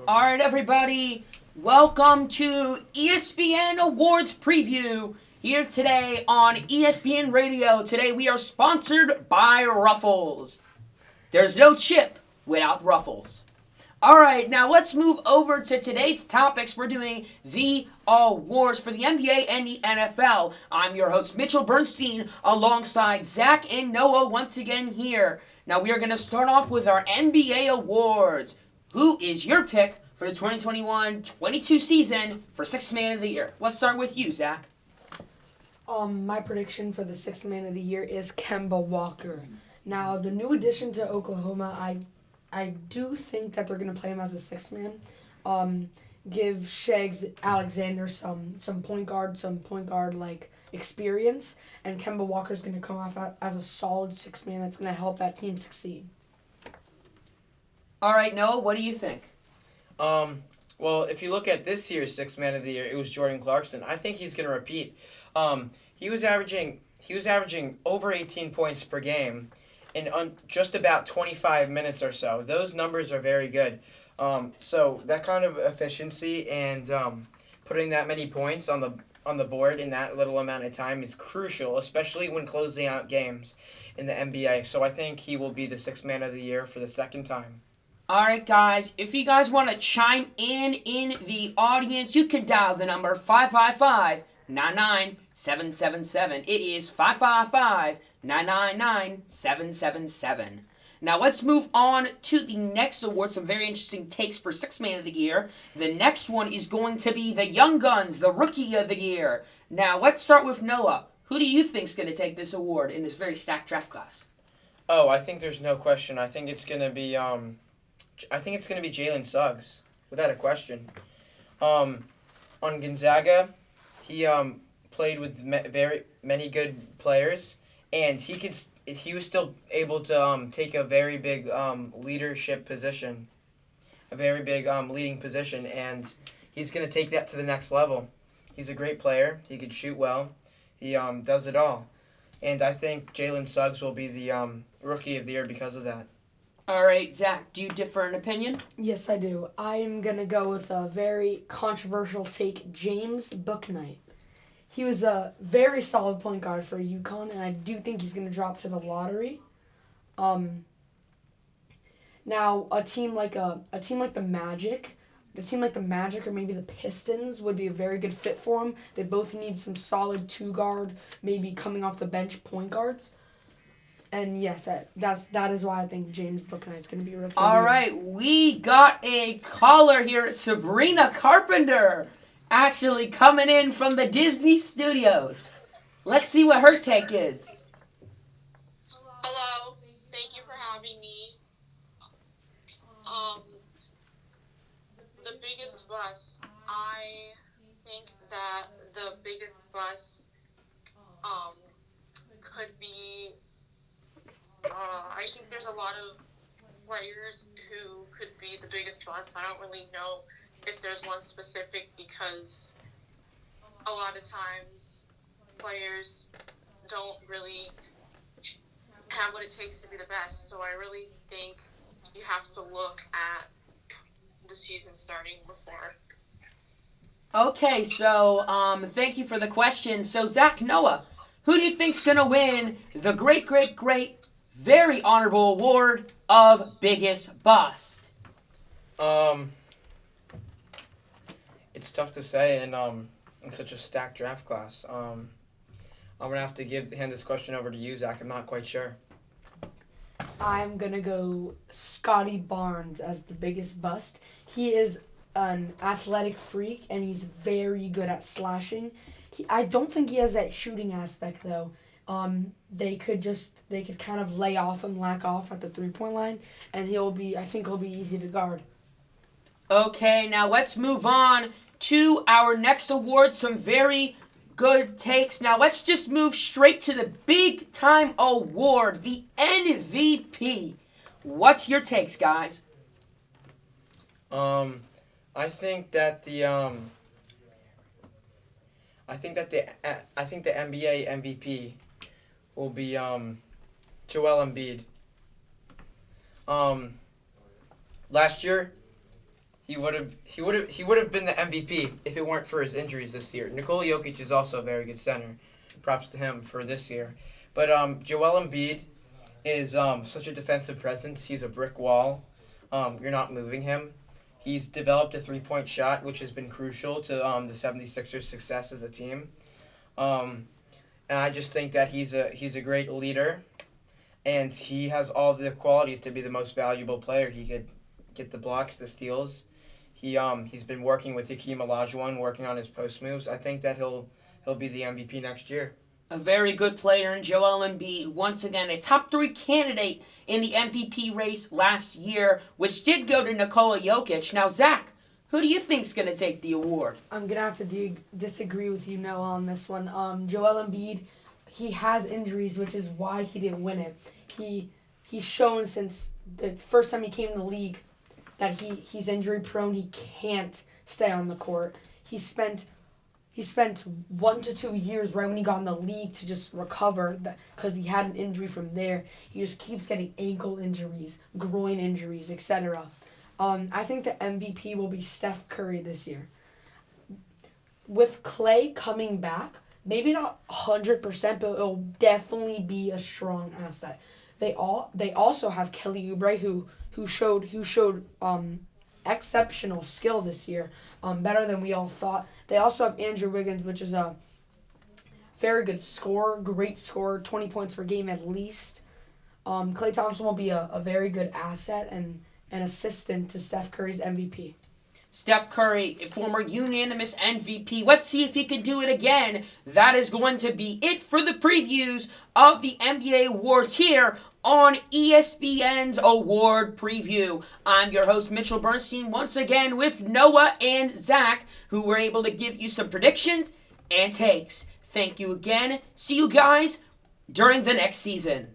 All right, everybody. Welcome to ESPN Awards Preview here today on ESPN Radio. Today we are sponsored by Ruffles. There's no chip without Ruffles. All right, now let's move over to today's topics. We're doing the awards for the NBA and the NFL. I'm your host, Mitchell Bernstein, alongside Zach and Noah once again here. Now we are going to start off with our NBA awards. Who is your pick for the 2021-22 season for Sixth Man of the Year? Let's start with you, Zach. My prediction for the Sixth Man of the Year is Kemba Walker. Now, the new addition to Oklahoma, I do think that they're going to play him as a sixth man. Give Shags Alexander some point guard like experience, and Kemba Walker's going to come off as a solid sixth man that's going to help that team succeed. All right, Noah, what do you think? Well, if you look at this year's Sixth Man of the Year, it was Jordan Clarkson. I think he's going to repeat. He was averaging over 18 points per game in just about 25 minutes or so. Those numbers are very good. So that kind of efficiency and putting that many points on the board in that little amount of time is crucial, especially when closing out games in the NBA. So I think he will be the Sixth Man of the Year for the second time. All right, guys, if you guys want to chime in the audience, you can dial the number 555-99777. It is 555-999-777. Now let's move on to the next award. Some very interesting takes for Sixth Man of the Year. The next one is going to be the Young Guns, the Rookie of the Year. Now let's start with Noah. Who do you think is going to take this award in this very stacked draft class? Oh, I think there's no question. I think it's going to be Jalen Suggs, without a question. On Gonzaga, he played with very many good players, and he was still able to take a very big leadership position, a very big leading position, and he's going to take that to the next level. He's a great player. He can shoot well. He does it all, and I think Jalen Suggs will be the Rookie of the Year because of that. All right, Zach, do you differ in opinion? Yes, I do. I am going to go with a very controversial take, James Bouknight. He was a very solid point guard for UConn, and I do think he's going to drop to the lottery. Now, a team like the Magic, or maybe the Pistons would be a very good fit for him. They both need some solid two-guard, maybe coming off the bench point guards. And yes, that is why I think James Bouknight's going to be rookie. All right, we got a caller here, Sabrina Carpenter, actually coming in from the Disney Studios. Let's see what her take is. Hello, thank you for having me. The biggest bust, I think that the biggest bust could be, I think there's a lot of players who could be the biggest bust. I don't really know if there's one specific because a lot of times players don't really have what it takes to be the best. So I really think you have to look at the season starting before. Okay, so thank you for the question. So Zach, Noah, who do you think's gonna win the great, very honorable award of biggest bust? It's tough to say in such a stacked draft class. I'm gonna have to hand this question over to you, Zach. I'm not quite sure. I'm going to go Scotty Barnes as the biggest bust. He is an athletic freak, and he's very good at slashing. I don't think he has that shooting aspect, though. They could kind of lay off and lack off at the three-point line, and I think he'll be easy to guard. Okay, now let's move on to our next award. Some very good takes. Now let's just move straight to the big time award, the MVP. What's your takes, guys? I think that the NBA MVP will be Joel Embiid. Last year he would have been the MVP if it weren't for his injuries this year. Nikola Jokic is also a very good center. Props to him for this year. But Joel Embiid is such a defensive presence. He's a brick wall. You're not moving him. He's developed a three-point shot, which has been crucial to the 76ers' success as a team. And I just think that he's a great leader, and he has all the qualities to be the most valuable player. He could get the blocks, the steals. He's been working with Hakeem Olajuwon, working on his post moves. I think that he'll be the MVP next year. A very good player in Joel Embiid. Once again, a top 3 candidate in the MVP race last year, which did go to Nikola Jokic. Now, Zach, who do you think's going to take the award? I'm gonna have to disagree with you, Noah, on this one. Joel Embiid, he has injuries, which is why he didn't win it. He's shown since the first time he came in the league that he's injury prone. He can't stay on the court. He spent 1 to 2 years right when he got in the league to just recover because he had an injury from there. He just keeps getting ankle injuries, groin injuries, etc. I think the MVP will be Steph Curry this year. With Klay coming back, maybe not 100%, but it'll definitely be a strong asset. They also have Kelly Oubre who showed exceptional skill this year, better than we all thought. They also have Andrew Wiggins, which is a very good scorer, great scorer, 20 points per game at least. Klay Thompson will be a very good asset and an assistant to Steph Curry's MVP. Steph Curry, former unanimous MVP. Let's see if he can do it again. That is going to be it for the previews of the NBA awards here on ESPN's award preview. I'm your host, Mitchell Bernstein, once again with Noah and Zach, who were able to give you some predictions and takes. Thank you again. See you guys during the next season.